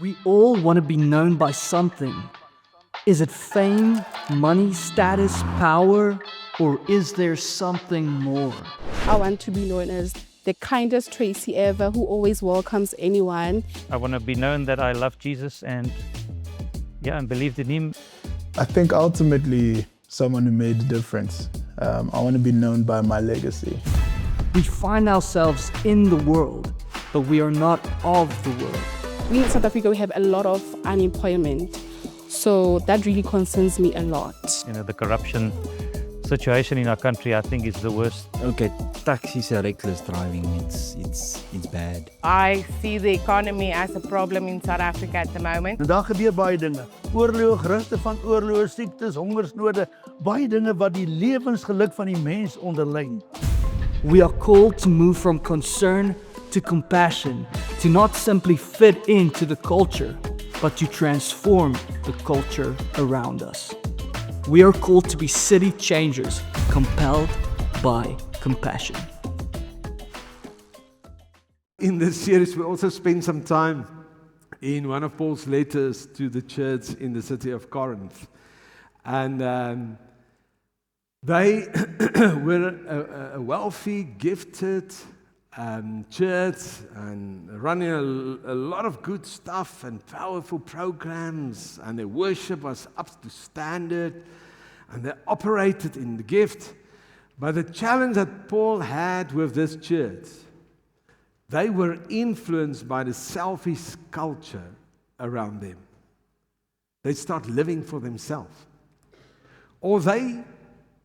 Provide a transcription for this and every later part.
We all want to be known by something. Is it fame, money, status, power, or is there something more? I want to be known as the kindest Tracy ever who always welcomes anyone. I want to be known that I love Jesus and believed in him. I think ultimately someone who made a difference. I want to be known by my legacy. We find ourselves in the world, but we are not of the world. We in South Africa, we have a lot of unemployment. So that really concerns me a lot. The corruption situation in our country, I think, is the worst. Okay, taxis are reckless driving. It's bad. I see the economy as a problem in South Africa at the moment. Daar gebeur baie dinge. Oorlog, gerugte van oorlog, siektes, hongersnode, baie dinge wat die lewensgeluk van die mens onderlyn. We are called to move from concern to compassion, to not simply fit into the culture, but to transform the culture around us. We are called to be city changers, compelled by compassion. In this series, we also spend some time in one of Paul's letters to the church in the city of Corinth. And they were a wealthy, gifted church and running a lot of good stuff and powerful programs, and their worship was up to standard, and they operated in the gift. But the challenge that Paul had with this church, they were influenced by the selfish culture around them. They start living for themselves. Or they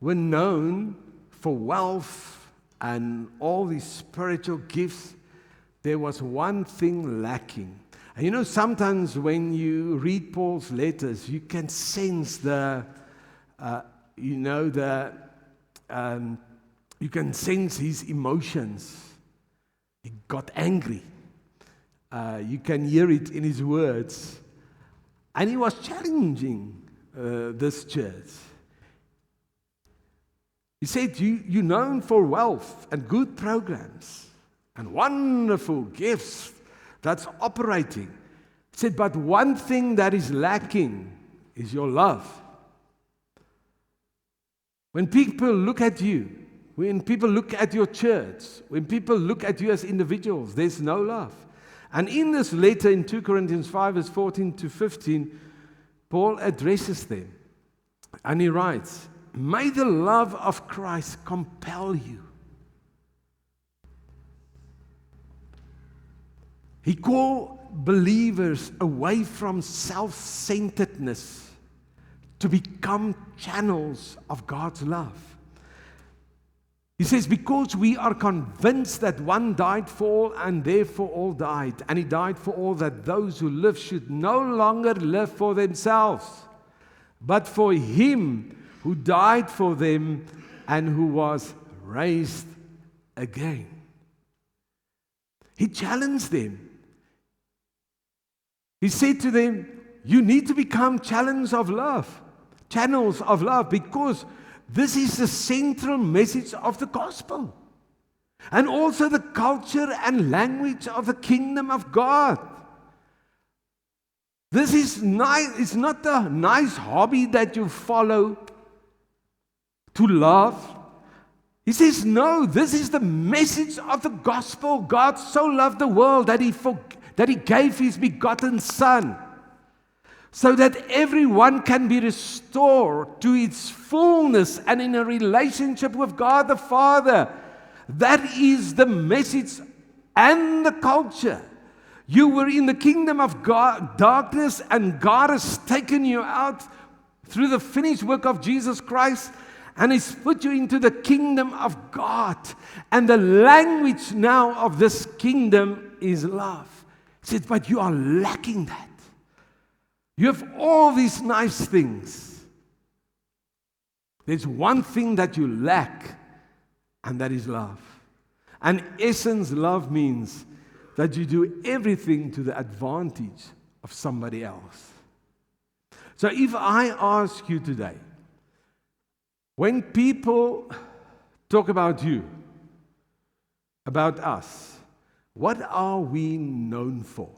were known for wealth and all these spiritual gifts. There was one thing lacking. And sometimes when you read Paul's letters, you can sense you can sense his emotions. He got angry. You can hear it in his words. And he was challenging this church. He said, you're known for wealth and good programs and wonderful gifts that's operating. He said, but one thing that is lacking is your love. When people look at you, when people look at your church, when people look at you as individuals, there's no love. And in this letter in 2 Corinthians 5, verse 14 to 15, Paul addresses them. And he writes, may the love of Christ compel you. He called believers away from self-centeredness to become channels of God's love. He says, because we are convinced that one died for all and therefore all died. And he died for all, that those who live should no longer live for themselves, but for him who died for them and who was raised again. He challenged them. He said to them, you need to become channels of love, because this is the central message of the gospel. And also the culture and language of the kingdom of God. This is nice. It's not a nice hobby that you follow to love. He says, no, this is the message of the gospel. God so loved the world that he gave his begotten Son, so that everyone can be restored to its fullness and in a relationship with God the Father. That is the message and the culture. You were in the kingdom of God, darkness, and God has taken you out through the finished work of Jesus Christ, and he's put you into the kingdom of God. And the language now of this kingdom is love. He said, but you are lacking that. You have all these nice things. There's one thing that you lack, and that is love. And in essence, love means that you do everything to the advantage of somebody else. So if I ask you today, when people talk about you, about us, what are we known for?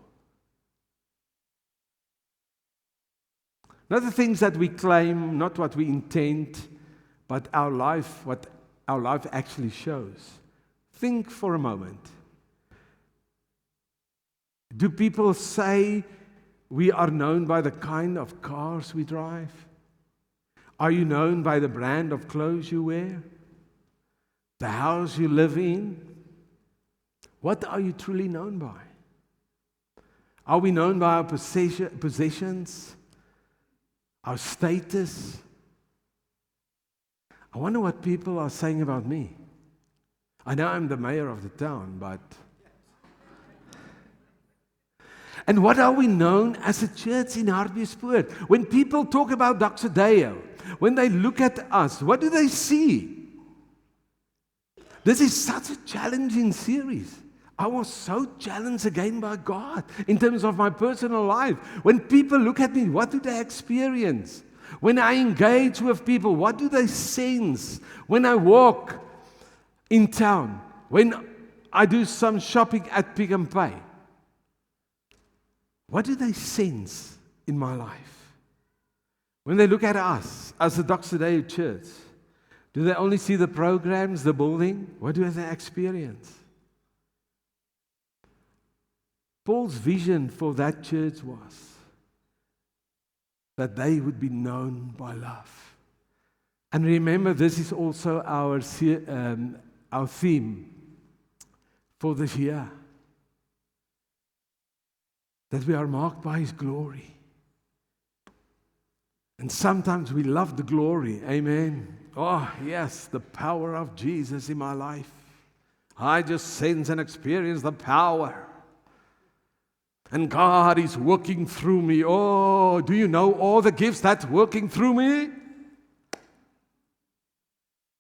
Not the things that we claim, not what we intend, but our life, what our life actually shows. Think for a moment. Do people say we are known by the kind of cars we drive? Are you known by the brand of clothes you wear? The house you live in? What are you truly known by? Are we known by our possessions? Our status? I wonder what people are saying about me. I know I'm the mayor of the town, but... And what are we known as a church in Hartbeespoort? When people talk about Doxa Deo, when they look at us, what do they see? This is such a challenging series. I was so challenged again by God in terms of my personal life. When people look at me, what do they experience? When I engage with people, what do they sense? When I walk in town, when I do some shopping at Pick n Pay, what do they sense in my life? When they look at us as the Doxa Deo Church, do they only see the programs, the building? What do they experience? Paul's vision for that church was that they would be known by love. And remember, this is also our theme for this year. That we are marked by His glory. And sometimes we love the glory. Amen. Oh, yes, the power of Jesus in my life. I just sense and experience the power. And God is working through me. Oh, do you know all the gifts that's working through me?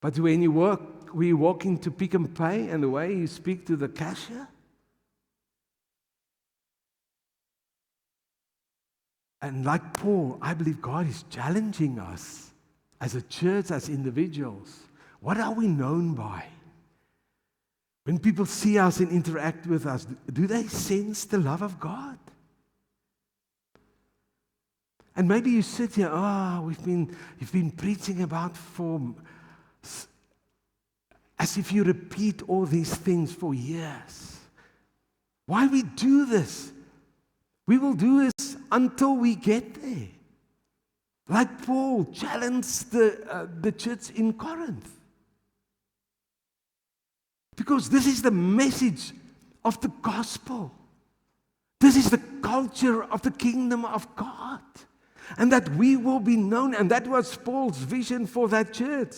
But when we walk into Pick n Pay and the way you speak to the cashier, and like Paul, I believe God is challenging us as a church, as individuals. What are we known by? When people see us and interact with us, do they sense the love of God? And maybe you sit here, you've been preaching about as if you repeat all these things for years. Why we do this? We will do this until we get there. Like Paul challenged the church in Corinth. Because this is the message of the gospel. This is the culture of the kingdom of God. And that we will be known. And that was Paul's vision for that church.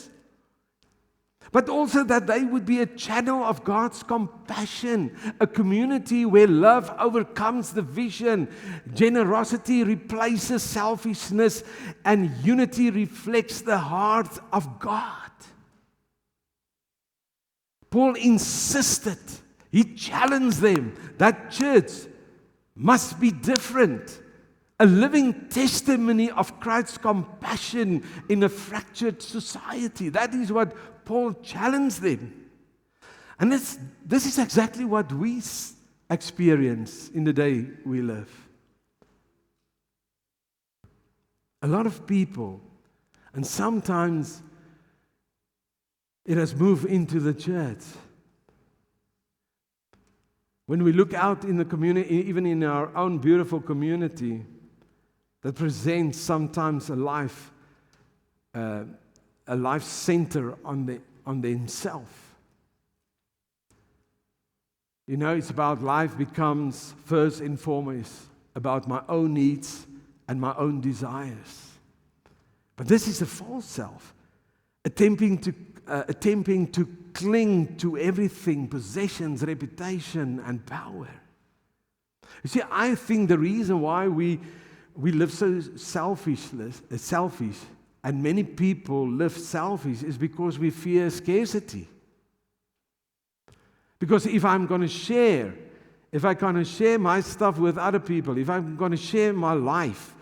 But also that they would be a channel of God's compassion. A community where love overcomes division. Generosity replaces selfishness. And unity reflects the heart of God. Paul insisted, he challenged them, that church must be different. A living testimony of Christ's compassion in a fractured society. That is what Paul challenged them. And this is exactly what we experience in the day we live. A lot of people, and sometimes it has moved into the church. When we look out in the community, even in our own beautiful community, that presents sometimes a life center on the himself. You know, it's about life becomes first and foremost about my own needs and my own desires. But this is a false self, attempting to cling to everything, possessions, reputation, and power. You see, I think the reason why we live so selfish, and many people live selfish, is because we fear scarcity. Because if I'm going to share my stuff with other people, if I'm going to share my life,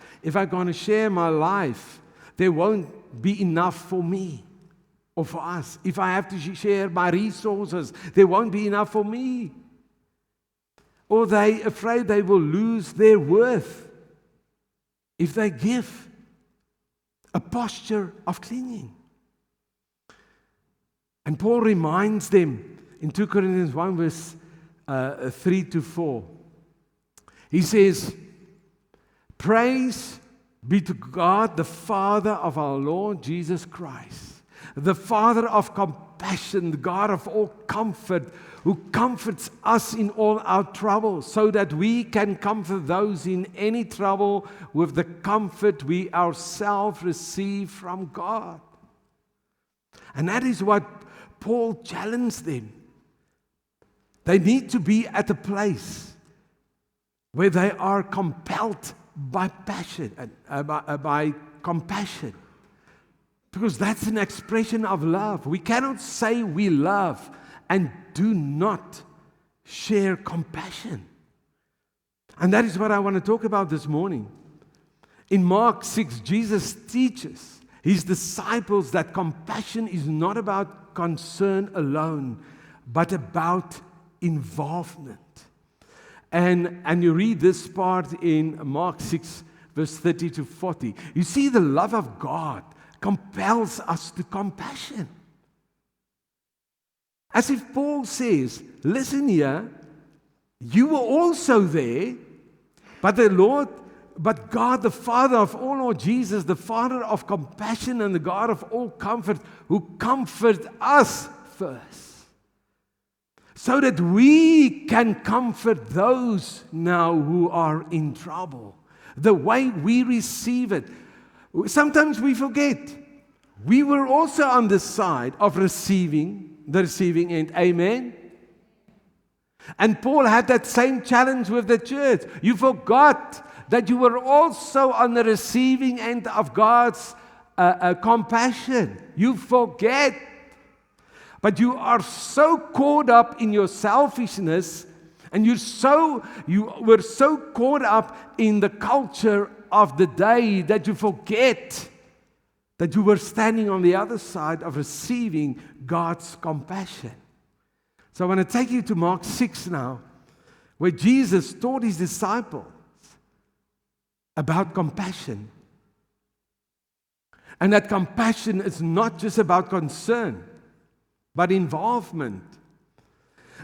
there won't be enough for me. Or for us. If I have to share my resources, there won't be enough for me. Or they're afraid they will lose their worth if they give. a posture of clinging. And Paul reminds them in 2 Corinthians 1 verse 3 to 4. He says, praise be to God, the Father of our Lord Jesus Christ, the Father of compassion, the God of all comfort, who comforts us in all our troubles, so that we can comfort those in any trouble with the comfort we ourselves receive from God. And that is what Paul challenged them. They need to be at a place where they are compelled by passion, by compassion. Because that's an expression of love. We cannot say we love and do not share compassion. And that is what I want to talk about this morning. In Mark 6, Jesus teaches his disciples that compassion is not about concern alone, but about involvement. And you read this part in Mark 6, verse 30 to 40. You see, the love of God compels us to compassion. As if Paul says, listen here, you were also there, but God, the Father of all, Lord Jesus, the Father of compassion and the God of all comfort, who comforted us first, so that we can comfort those now who are in trouble. The way we receive it. Sometimes we forget. We were also on the side of the receiving end. Amen? And Paul had that same challenge with the church. You forgot that you were also on the receiving end of God's compassion. You forget. But you are so caught up in your selfishness, and you were so caught up in the culture of the day that you forget that you were standing on the other side of receiving God's compassion. So I want to take you to Mark 6 now, where Jesus taught his disciples about compassion. And that compassion is not just about concern, but involvement.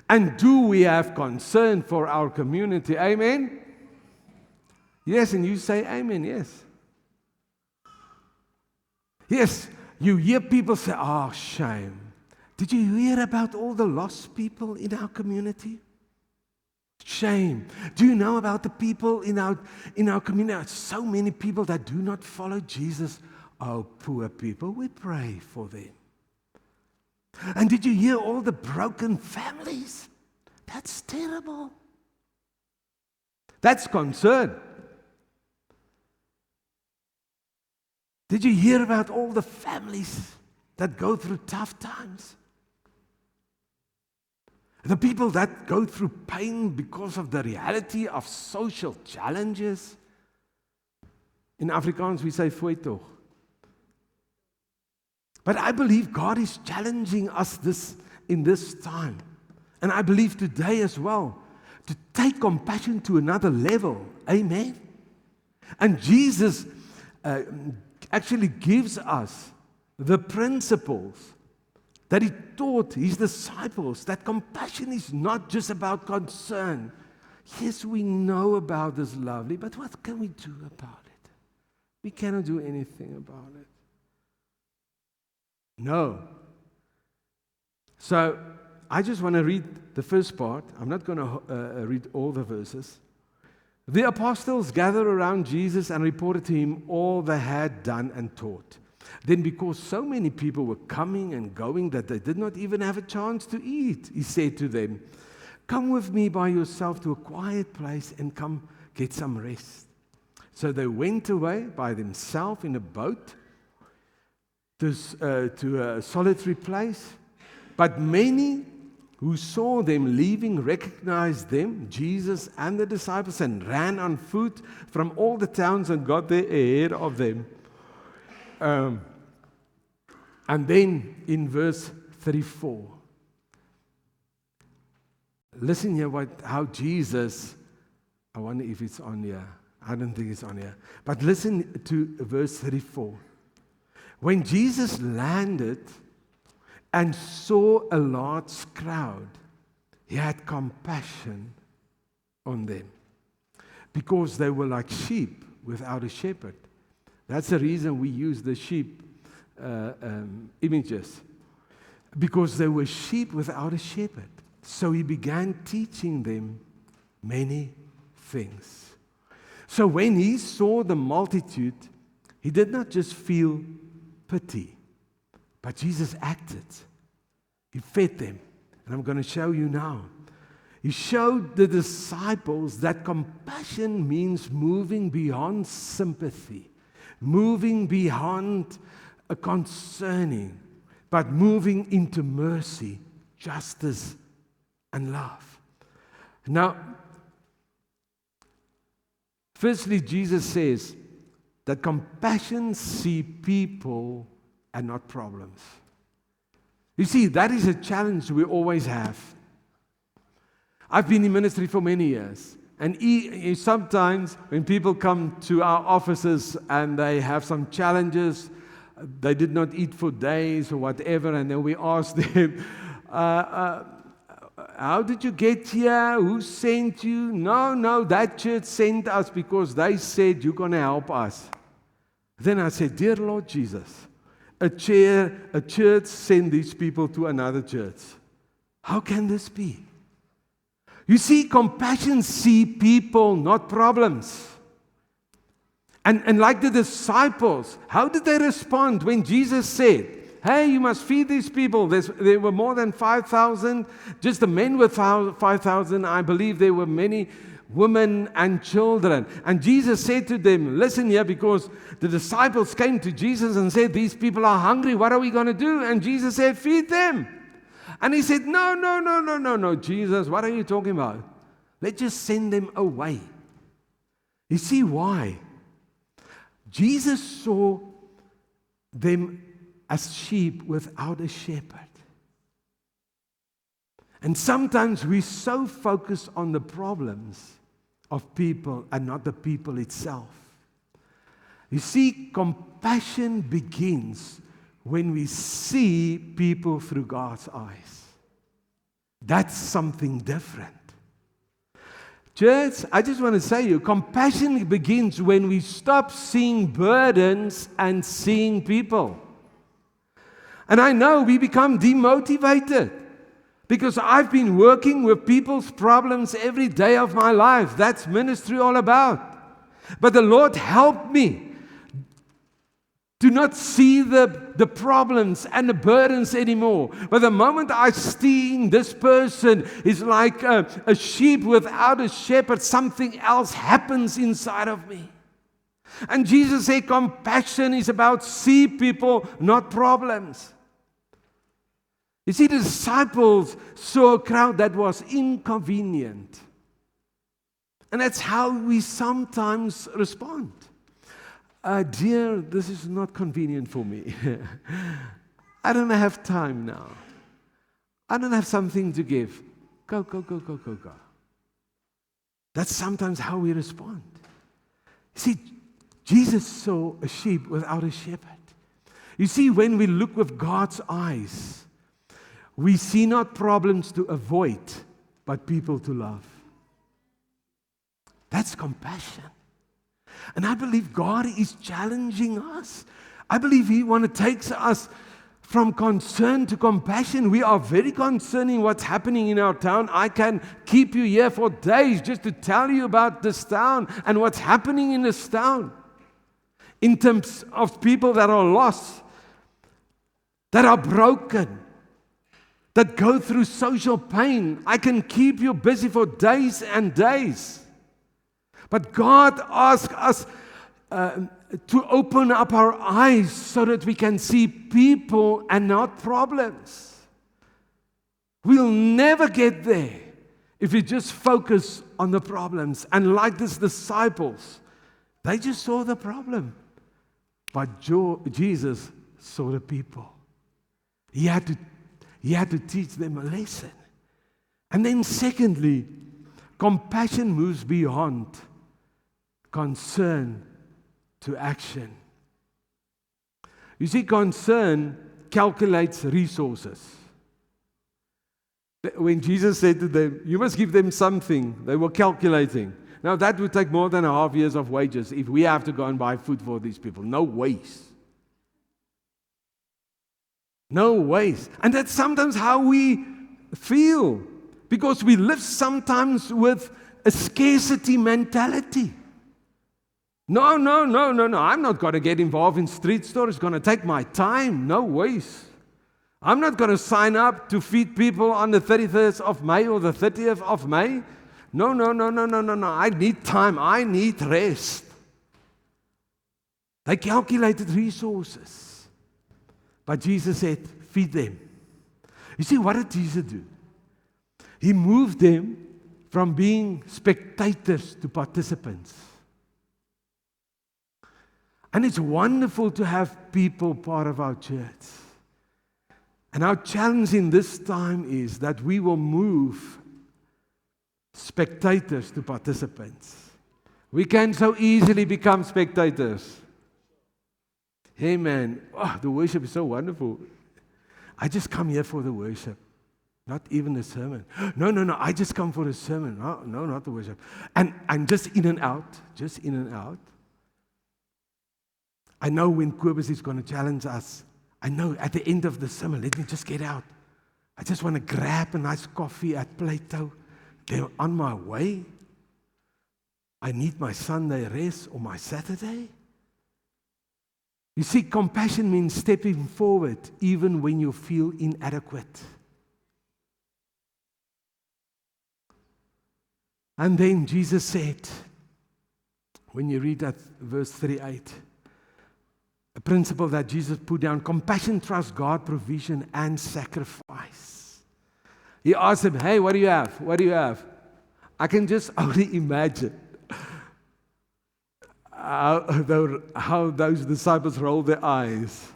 And do we have concern for our community? Amen? Yes, and you say amen, yes. Yes, you hear people say, oh, shame. Did you hear about all the lost people in our community? Shame. Do you know about the people in our community? So many people that do not follow Jesus. Oh, poor people, we pray for them. And did you hear all the broken families? That's terrible. That's concern. Did you hear about all the families that go through tough times? The people that go through pain because of the reality of social challenges. In Afrikaans we say fooi tog. But I believe God is challenging us in this time. And I believe today as well, to take compassion to another level. Amen? And Jesus actually gives us the principles that he taught his disciples, that compassion is not just about concern. Yes, we know about this lovely, but what can we do about it? We cannot do anything about it. No. So, I just want to read the first part. I'm not going to read all the verses. The apostles gathered around Jesus and reported to him all they had done and taught. Then, because so many people were coming and going that they did not even have a chance to eat, he said to them, "Come with me by yourself to a quiet place and come get some rest." So they went away by themselves in a boat to a solitary place. But many who saw them leaving recognized them, Jesus and the disciples, and ran on foot from all the towns and got there ahead of them. And then in verse 34, listen here how Jesus, I wonder if it's on here. I don't think it's on here. But listen to verse 34. When Jesus landed and saw a large crowd, he had compassion on them because they were like sheep without a shepherd. That's the reason we use the sheep images, because they were sheep without a shepherd. So he began teaching them many things. So when he saw the multitude, he did not just feel pity, but Jesus acted. He fed them. And I'm going to show you now. He showed the disciples that compassion means moving beyond sympathy, moving beyond a concerning, but moving into mercy, justice, and love. Now, firstly, Jesus says that compassion sees people and not problems. You see, that is a challenge we always have. I've been in ministry for many years, and sometimes when people come to our offices and they have some challenges, they did not eat for days or whatever, and then we ask them, how did you get here? Who sent you? No, that church sent us because they said you're going to help us. Then I said, dear Lord Jesus, a church sent these people to another church. How can this be? You see, compassion sees people, not problems. And like the disciples, how did they respond when Jesus said, hey, you must feed these people? There were more than 5,000. Just the men were 5,000. I believe there were many women and children. And Jesus said to them, listen here, because the disciples came to Jesus and said, these people are hungry. What are we going to do? And Jesus said, feed them. And he said, no, Jesus, what are you talking about? Let's just send them away. You see why? Jesus saw them as sheep without a shepherd. And sometimes we so focus on the problems of people and not the people itself. You see, compassion begins when we see people through God's eyes. That's something different. Church, I just want to say to you, compassion begins when we stop seeing burdens and seeing people. And I know we become demotivated because I've been working with people's problems every day of my life. That's ministry all about. But the Lord helped me to not see the problems and the burdens anymore. But the moment I see this person is like a sheep without a shepherd, something else happens inside of me. And Jesus said compassion is about see people, not problems. You see, the disciples saw a crowd that was inconvenient. And that's how we sometimes respond. Dear, this is not convenient for me. I don't have time now. I don't have something to give. Go. That's sometimes how we respond. You see, Jesus saw a sheep without a shepherd. You see, when we look with God's eyes, we see not problems to avoid, but people to love. That's compassion. And I believe God is challenging us. I believe He wants to take us from concern to compassion. We are very concerned in what's happening in our town. I can keep you here for days just to tell you about this town and what's happening in this town. In terms of people that are lost, that are broken, that go through social pain. I can keep you busy for days and days. But God asks us to open up our eyes so that we can see people and not problems. We'll never get there if we just focus on the problems. And like these disciples, they just saw the problem. But Jesus saw the people. He had to teach them a lesson. And then secondly, compassion moves beyond concern to action. You see, concern calculates resources. When Jesus said to them, you must give them something, they were calculating. Now that would take more than a half year's of wages if we have to go and buy food for these people. No ways. No ways. And that's sometimes how we feel. Because we live sometimes with a scarcity mentality. No. I'm not going to get involved in street store. It's going to take my time. No ways. I'm not going to sign up to feed people on the 31st of May or the 30th of May. No. I need time. I need rest. They calculated resources. But Jesus said, feed them. You see, what did Jesus do? He moved them from being spectators to participants. And it's wonderful to have people part of our church. And our challenge in this time is that we will move spectators to participants. We can so easily become spectators. Hey man, the worship is so wonderful. I just come here for the worship, not even the sermon. No, I just come for the sermon. No, not the worship. And I'm just in and out. I know when Kobus is going to challenge us, I know at the end of the sermon, let me just get out. I just want to grab a nice coffee at Plato. They're on my way. I need my Sunday rest or my Saturday. You see, compassion means stepping forward even when you feel inadequate. And then Jesus said, when you read that verse 38, a principle that Jesus put down, compassion trusts God, provision, and sacrifice. He asked them, hey, what do you have? What do you have? I can just only imagine how those disciples rolled their eyes.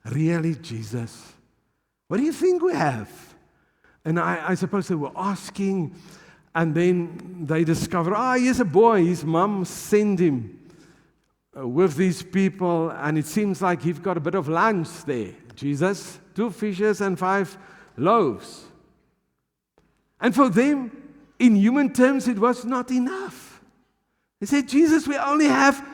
Really, Jesus? What do you think we have? And I suppose they were asking, and then they discovered, here's a boy, his mom sent him with these people, and it seems like he's got a bit of lunch there. Jesus, 2 fishes and 5 loaves. And for them, in human terms, it was not enough. They said, Jesus, we only have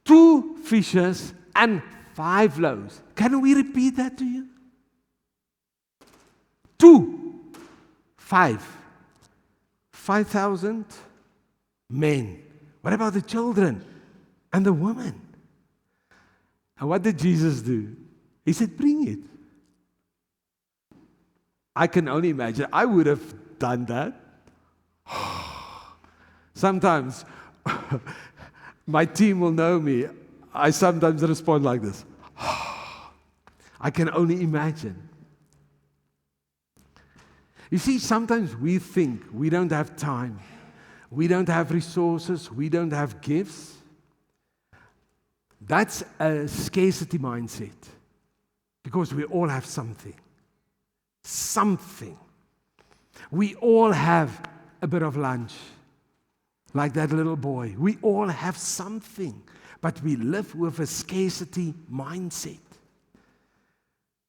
2 fishes and 5 loaves. Can we repeat that to you? 2, 5. 5,000 men. What about the children and the women? And what did Jesus do? He said, bring it. I can only imagine. I would have done that. Sometimes, my team will know me. I sometimes respond like this. I can only imagine. You see, sometimes we think we don't have time. We don't have resources. We don't have gifts. That's a scarcity mindset. Because we all have something. Something. We all have a bit of lunch. Like that little boy. We all have something. But we live with a scarcity mindset.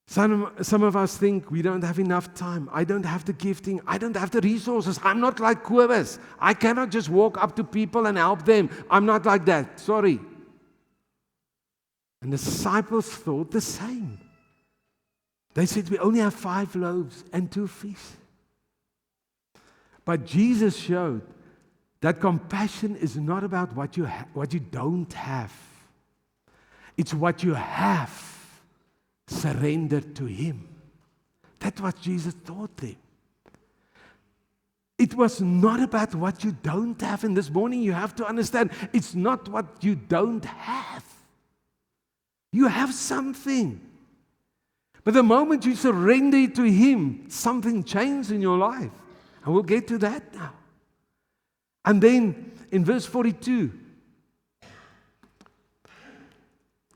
Some of us think we don't have enough time. I don't have the gifting. I don't have the resources. I'm not like Kobus. I cannot just walk up to people and help them. I'm not like that. Sorry. And the disciples thought the same. They said, we only have 5 loaves and 2 fish. But Jesus showed that compassion is not about what you don't have. It's what you have. Surrendered to Him. That's what Jesus taught them. It was not about what you don't have. And this morning you have to understand, it's not what you don't have. You have something. But the moment you surrender it to Him, something changed in your life. And we'll get to that now. And then in verse 42,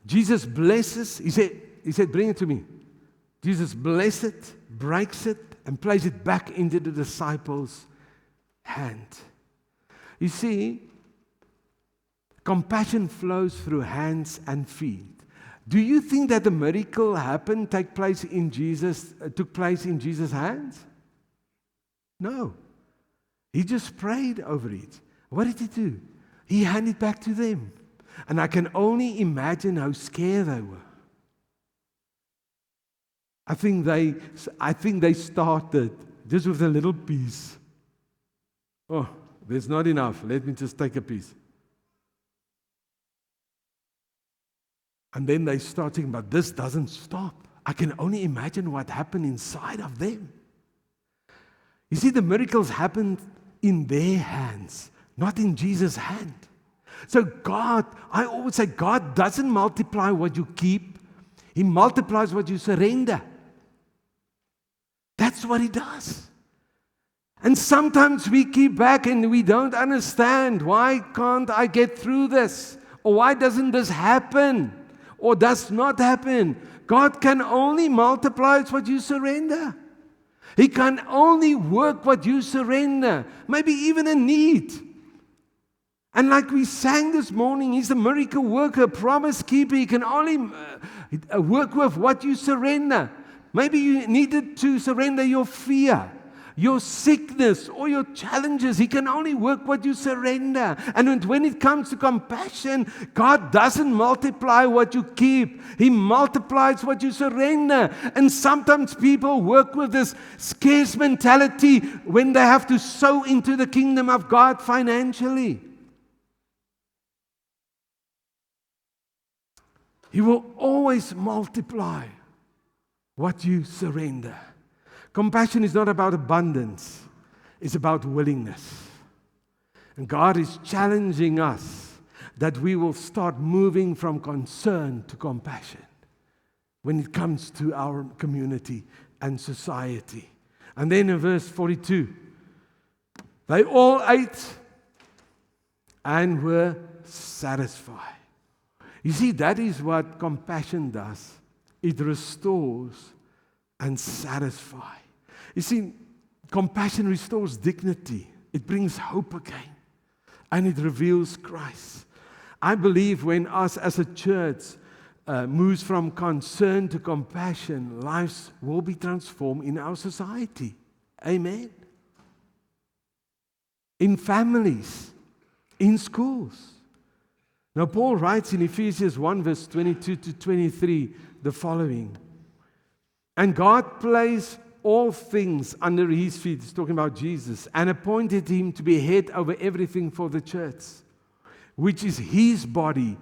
Jesus blesses, He said, bring it to me. Jesus blesses it, breaks it, and places it back into the disciples' hand. You see, compassion flows through hands and feet. Do you think that the miracle took place in Jesus' hands? No. He just prayed over it. What did he do? He handed it back to them. And I can only imagine how scared they were. I think they started just with a little piece. Oh, there's not enough. Let me just take a piece. And then they start thinking, but this doesn't stop. I can only imagine what happened inside of them. You see, the miracles happened in their hands, not in Jesus' hand. So God, I always say, God doesn't multiply what you keep. He multiplies what you surrender. That's what He does. And sometimes we keep back and we don't understand. Why can't I get through this? Or why doesn't this happen? Or does not happen? God can only multiply what you surrender. He can only work what you surrender. Maybe even a need. And like we sang this morning, He's a miracle worker, promise keeper. He can only work with what you surrender. Maybe you needed to surrender your fear, your sickness, or your challenges. He can only work what you surrender. And when it comes to compassion, God doesn't multiply what you keep. He multiplies what you surrender. And sometimes people work with this scarce mentality when they have to sow into the kingdom of God financially. He will always multiply what you surrender. Compassion is not about abundance. It's about willingness. And God is challenging us that we will start moving from concern to compassion when it comes to our community and society. And then in verse 42, they all ate and were satisfied. You see, that is what compassion does. It restores and satisfies. You see, compassion restores dignity. It brings hope again. And it reveals Christ. I believe when us as a church moves from concern to compassion, lives will be transformed in our society. Amen. In families, in schools. Now, Paul writes in Ephesians 1, verse 22 to 23, the following. And God placed all things under His feet, he's talking about Jesus, and appointed Him to be head over everything for the church, which is His body,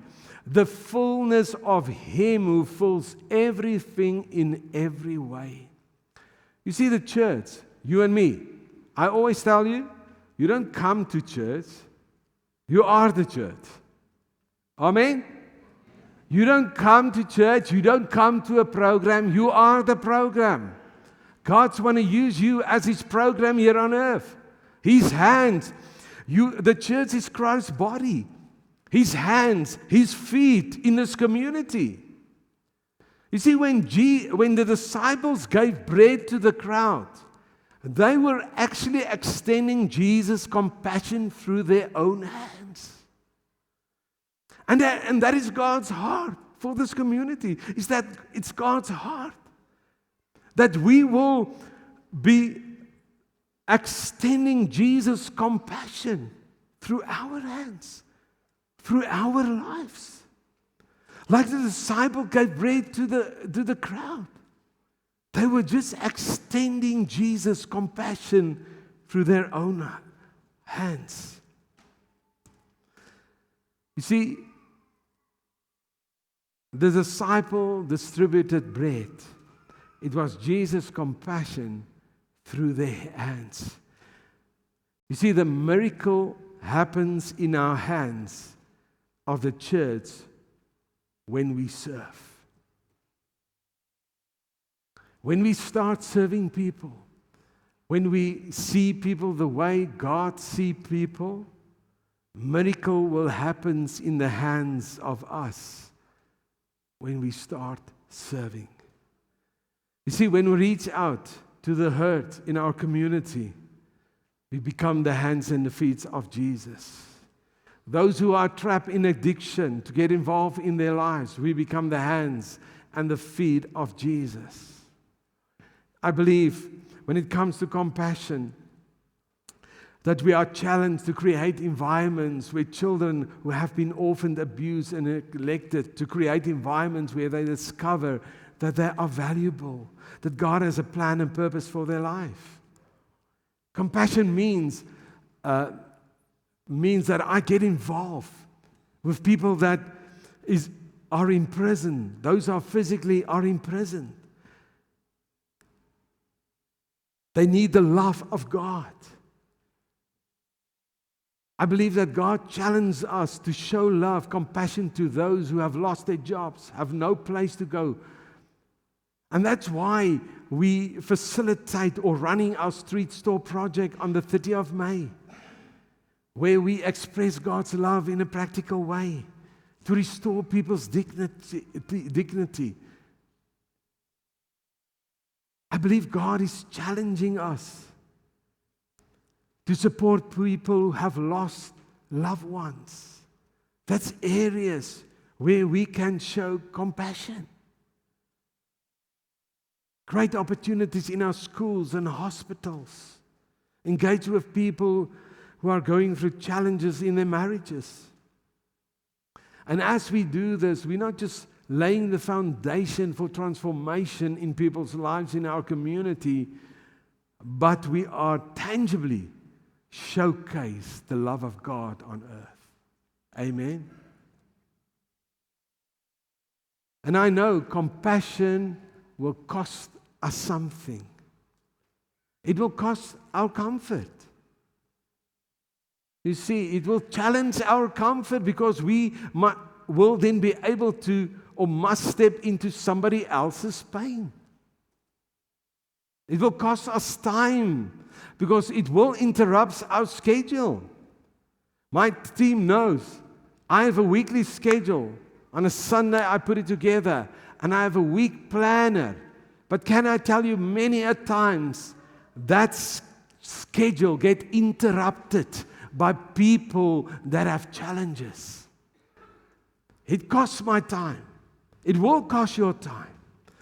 the fullness of Him who fills everything in every way. You see, the church, you and me, I always tell you, you don't come to church, you are the church. Amen? You don't come to church, you don't come to a program, you are the program. God's want to use you as His program here on earth. His hands. The church is Christ's body. His hands, His feet in this community. You see, when the disciples gave bread to the crowd, they were actually extending Jesus' compassion through their own hands. And that is God's heart for this community. It's God's heart. That we will be extending Jesus' compassion through our hands, through our lives. Like the disciple gave bread to the crowd. They were just extending Jesus' compassion through their own hands. You see, the disciple distributed bread. It was Jesus' compassion through their hands. You see, the miracle happens in our hands of the church when we serve. When we start serving people, when we see people the way God sees people, miracle will happen in the hands of us when we start serving. You see, when we reach out to the hurt in our community, we become the hands and the feet of Jesus. Those who are trapped in addiction, to get involved in their lives. We become the hands and the feet of Jesus. I believe when it comes to compassion, that we are challenged to create environments where children who have been orphaned, abused, and neglected, to create environments where they discover that they are valuable, that God has a plan and purpose for their life. Compassion means that I get involved with people that are in prison. Those who physically are in prison. They need the love of God. I believe that God challenges us to show love, compassion to those who have lost their jobs, have no place to go. And that's why we facilitate or running our street store project on the 30th of May, where we express God's love in a practical way to restore people's dignity. I believe God is challenging us to support people who have lost loved ones. That's areas where we can show compassion. Great opportunities in our schools and hospitals. Engage with people who are going through challenges in their marriages. And as we do this, we're not just laying the foundation for transformation in people's lives in our community, but we are tangibly showcase the love of God on earth. Amen. And I know compassion will cost us something. It will cost our comfort. You see, it will challenge our comfort because we will then be able to or must step into somebody else's pain. It will cost us time because it will interrupt our schedule. My team knows I have a weekly schedule. On a Sunday, I put it together, and I have a week planner. But can I tell you, many a times that schedule gets interrupted by people that have challenges. It costs my time. It will cost your time,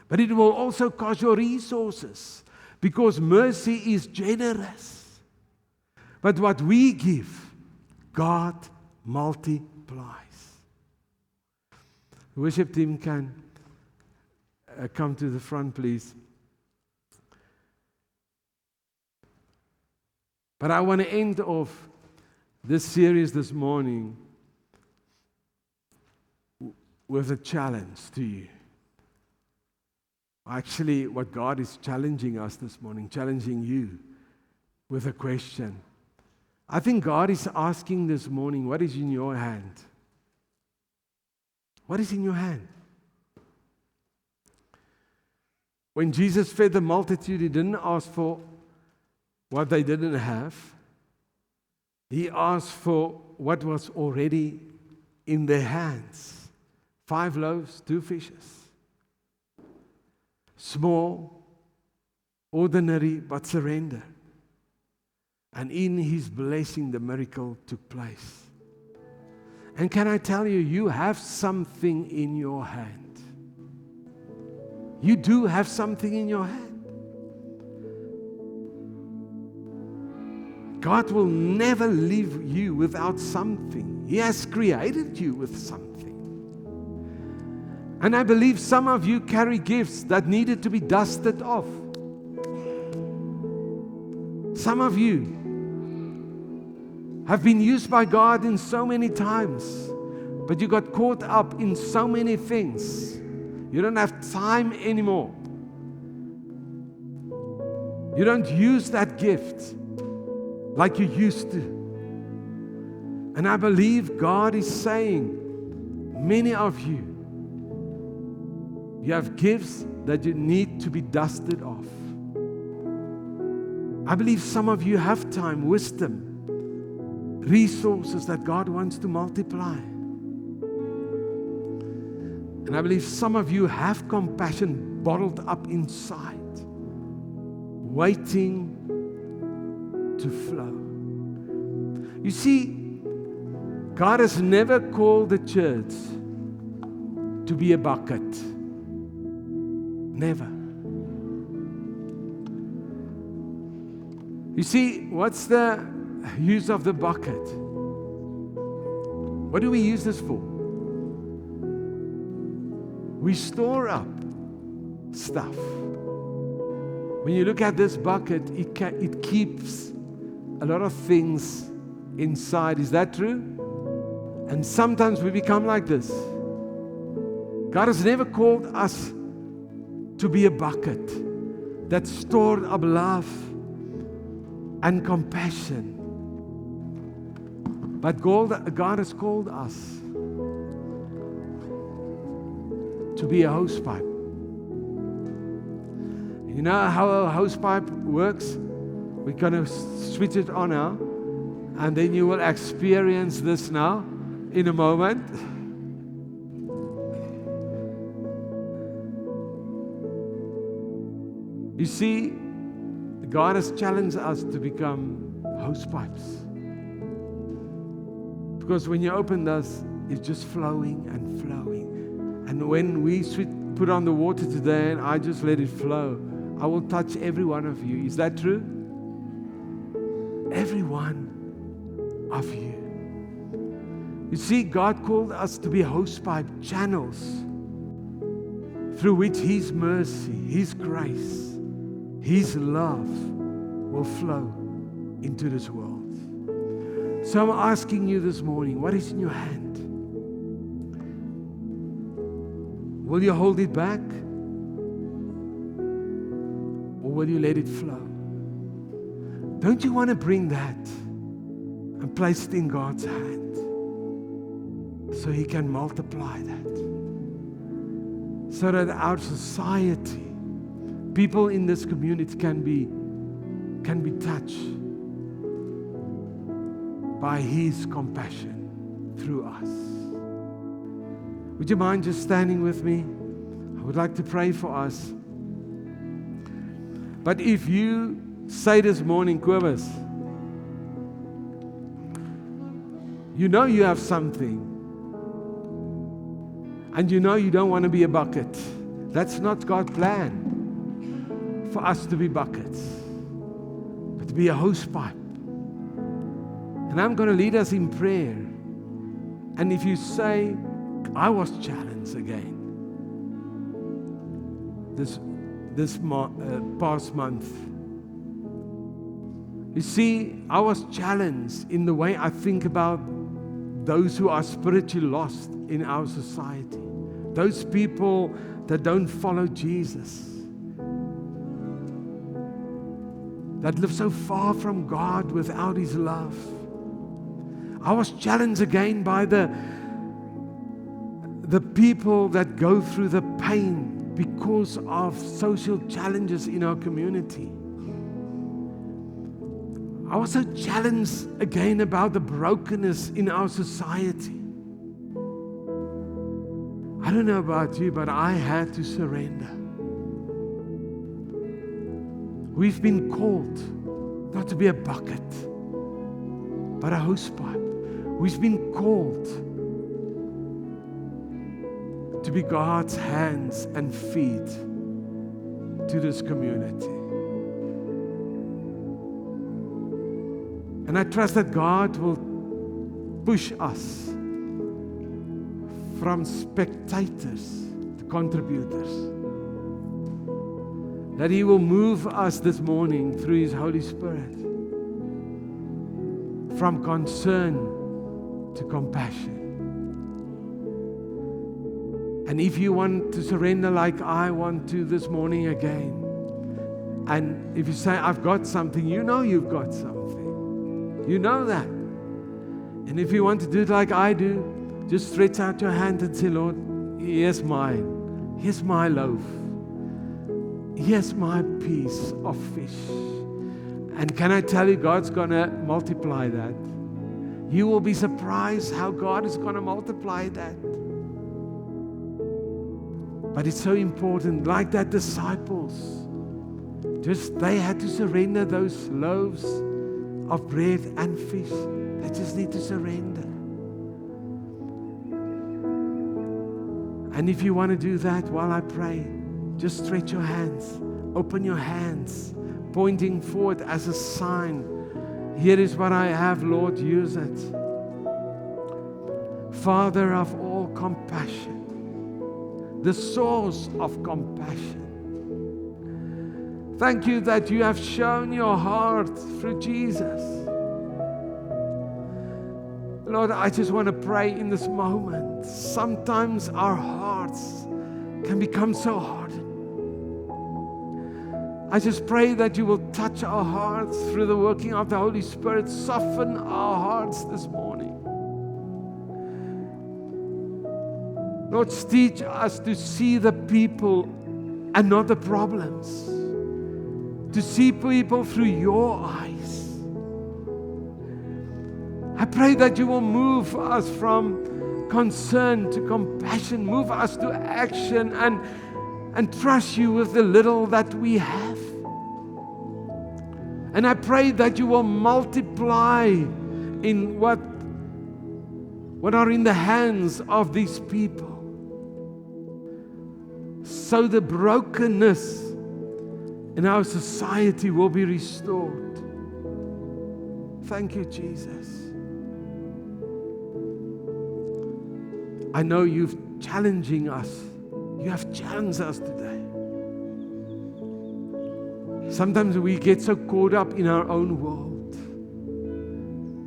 but it will also cost your resources because mercy is generous. But what we give, God multiplies. The worship team can come to the front, please. But I want to end off this series this morning with a challenge to you. Actually, what God is challenging us this morning, challenging you with a question. I think God is asking this morning, what is in your hand? What is in your hand? When Jesus fed the multitude, He didn't ask for what they didn't have. He asked for what was already in their hands. 5 loaves, 2 fishes. Small, ordinary, but surrender. And in His blessing, the miracle took place. And can I tell you, you have something in your hand. You do have something in your hand. God will never leave you without something. He has created you with something. And I believe some of you carry gifts that needed to be dusted off. Some of you have been used by God in so many times, but you got caught up in so many things. You don't have time anymore. You don't use that gift like you used to. And I believe God is saying, many of you, you have gifts that you need to be dusted off. I believe some of you have time, wisdom, resources that God wants to multiply. And I believe some of you have compassion bottled up inside, waiting to flow. You see, God has never called the church to be a bucket. Never. You see, what's the use of the bucket? What do we use this for? We store up stuff. When you look at this bucket, it keeps a lot of things inside. Is that true? And sometimes we become like this. God has never called us to be a bucket that stored up love and compassion. But God has called us to be a hosepipe. You know how a hosepipe works? We're going to switch it on now, and then you will experience this now in a moment. You see, God has challenged us to become hosepipes. Because when you open this, it's just flowing and flowing. And when we put on the water today and I just let it flow, I will touch every one of you. Is that true? Every one of you. You see, God called us to be hosepipe channels through which His mercy, His grace, His love will flow into this world. So I'm asking you this morning, what is in your hand? Will you hold it back? Or will you let it flow? Don't you want to bring that and place it in God's hand so He can multiply that? So that our society, people in this community can be touched by His compassion through us. Would you mind just standing with me? I would like to pray for us. But if you say this morning, Kobus, you know you have something, and you know you don't want to be a bucket. That's not God's plan for us to be buckets, but to be a hosepipe. And I'm going to lead us in prayer. And if you say, I was challenged again this past month. You see, I was challenged in the way I think about those who are spiritually lost in our society. Those people that don't follow Jesus. That live so far from God without His love. I was challenged again by the people that go through the pain because of social challenges in our community. I was so challenged again about the brokenness in our society. I don't know about you, but I had to surrender. We've been called not to be a bucket, but a hosepipe. We've been called to be God's hands and feet to this community. And I trust that God will push us from spectators to contributors. That He will move us this morning through His Holy Spirit from concern to compassion. And if you want to surrender like I want to this morning again, and if you say, I've got something, you know you've got something. You know that. And if you want to do it like I do, just stretch out your hand and say, Lord, here's mine. Here's my loaf. Here's my piece of fish. And can I tell you, God's going to multiply that. You will be surprised how God is going to multiply that. But it's so important, like that disciples, they had to surrender those loaves of bread and fish. They just need to surrender. And if you want to do that while I pray, just stretch your hands, open your hands, pointing forward as a sign. Here is what I have, Lord, use it. Father of all compassion, the source of compassion. Thank you that you have shown your heart through Jesus. Lord, I just want to pray in this moment. Sometimes our hearts can become so hardened. I just pray that you will touch our hearts through the working of the Holy Spirit. Soften our hearts this morning. Lord, teach us to see the people and not the problems. To see people through your eyes. I pray that you will move us from concern to compassion. Move us to action and trust you with the little that we have. And I pray that you will multiply in what are in the hands of these people. So the brokenness in our society will be restored. Thank you, Jesus. I know you've challenging us. You have challenged us today. Sometimes we get so caught up in our own world,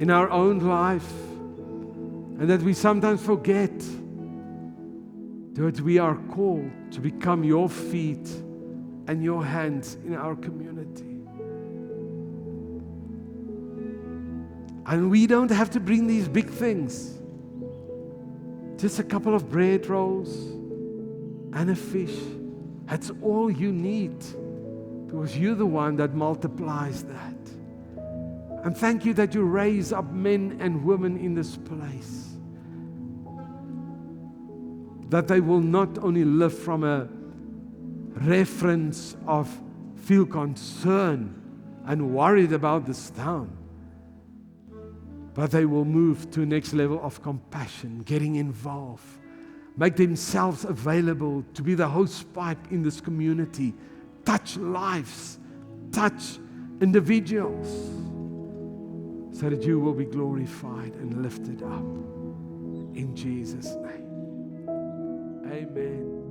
in our own life, and that we sometimes forget that we are called to become your feet and your hands in our community. And we don't have to bring these big things. Just a couple of bread rolls and a fish. That's all you need, because you're the one that multiplies that. And thank you that you raise up men and women in this place, that they will not only live from a reference of feel concerned and worried about this town, but they will move to the next level of compassion, getting involved, make themselves available to be the host pipe in this community, touch lives, touch individuals, so that you will be glorified and lifted up. In Jesus' name. Amen.